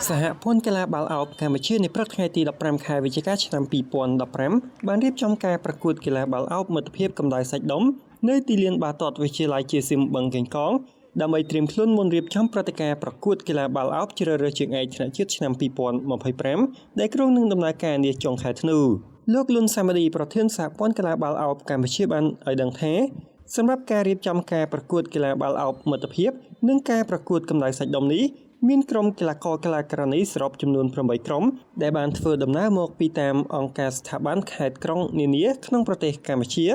សហព័ន្ធកីឡាបាល់ឱបកម្ពុជានៅព្រឹកថ្ងៃទី15ខែវិច្ឆិកាឆ្នាំ2015បានរៀបចំការប្រកួតកីឡាបាល់ឱបមិត្តភាពកម្ដៅសាច់ដុំនៅទីលានបាល់ទាត់វិទ្យាល័យជាស៊ីមបឹងកេងកងដើម្បីត្រៀមខ្លួនមុនរៀបចំព្រឹត្តិការណ៍ប្រកួតកីឡាបាល់ឱបជ្រើសរើសជើងឯកថ្នាក់ជាតិឆ្នាំ2025ដែលគ្រោងនឹងដំណើរការនាចុងខែធ្នូលោកលុនសាមាឌីប្រធានសហព័ន្ធកីឡាបាល់ឱបកម្ពុជាបានឲ្យដឹងថាសម្រាប់ការរៀបចំការប្រកួតកីឡាបាល់ឱបមិត្តភាពនិងការប្រកួតកម្ដៅសាច់ដុំនេះមានក្រុមកីឡាករកីឡាការិនីសរុបចំនួន8ក្រុមដែលបានធ្វើដំណើរមកពីតាមអង្គការស្ថាប័នខេត្តក្រុងនានាក្នុងប្រទេសកម្ពុជា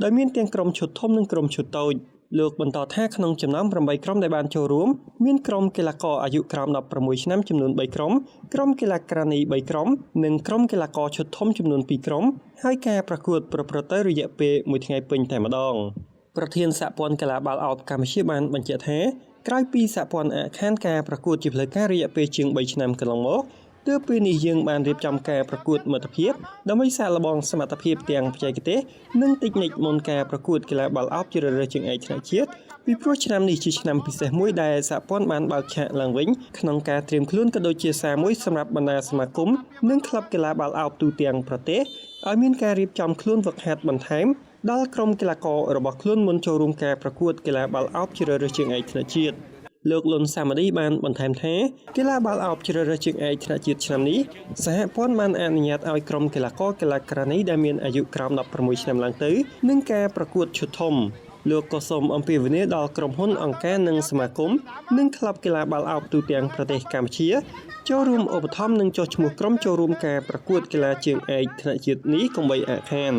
ដោយមានទាំងក្រុមឈុតធំនិងក្រុមឈុតតូចលោកបន្តថាក្នុងចំណោម8ក្រុមដែលបានចូលរួមមានក្រុមកីឡាករអាយុក្រោម16ឆ្នាំចំនួន3ក្រុមក្រុមកីឡាការិនី3ក្រុមនិងក្រុមកីឡាករឈុតធំចំនួន2ក្រុមហើយការប្រកួតប្រព្រឹត្តទៅរយៈពេល1ថ្ងៃពេញតែម្ដងប្រធានសហព័ន្ធកីឡាបាល់ឱបកម្ពុជាបានបញ្ជាក់ថាក្រោយពីសហព័ន្ធខានការប្រកួតជាផ្លូវការរយៈពេលជាង3ឆ្នាំកន្លងមកទើបពេលនេះយើងបានរៀបចំការប្រកួតមិត្តភាពដើម្បីសាកល្បងសមត្ថភាពទាំងបច្ចេកទេសនិងតិចនិចមុនការប្រកួតកីឡាបាល់ឱបជ្រើសរើសជើងឯកថ្នាក់ជាតិពីព្រោះឆ្នាំនេះជាឆ្នាំពិសេសមួយដែលសហព័ន្ធបានបើកឆាកឡើងវិញក្នុងការត្រៀមខ្លួនក៏ដូចជាសារមួយសម្រាប់បណ្ដាសមាគមនិងក្លឹបកីឡាបាល់ឱបទូទាំងប្រទេសឲ្យមានការរៀបចំខ្លួនហ្វឹកហាត់បន្ថែមដល់ក្រុមកីឡាកររបស់ខ្លួនមុនចូលរួមការប្រកួតកីឡាបាល់ឱបជ្រើសរើសជើងឯកថ្នាក់ជាតិលោកលុនសាមាឌីបានបន្ថែមថាកីឡាបាល់ឱបជ្រើសរើសជើងឯកថ្នាក់ជាតិឆ្នាំនេះសហព័ន្ធបានអនុញ្ញាតឲ្យក្រុមកីឡាករកីឡាការិនីដែលមានអាយុក្រោម16ឆ្នាំឡើងទៅនឹងការប្រកួតឈុតធំលោកក៏សូមអំពាវនាវដល់ក្រុមហ៊ុនអង្គការនិងសមាគមនិងក្លឹបកីឡាបាល់ឱបទូទាំងប្រទេសកម្ពុជាចូលរួមឧបត្ថម្ភនិងចុះឈ្មោះក្រុមចូលរួមការប្រកួតកីឡាជើងឯកថ្នាក់ជាតិនេះកុំបីអាក់ខាន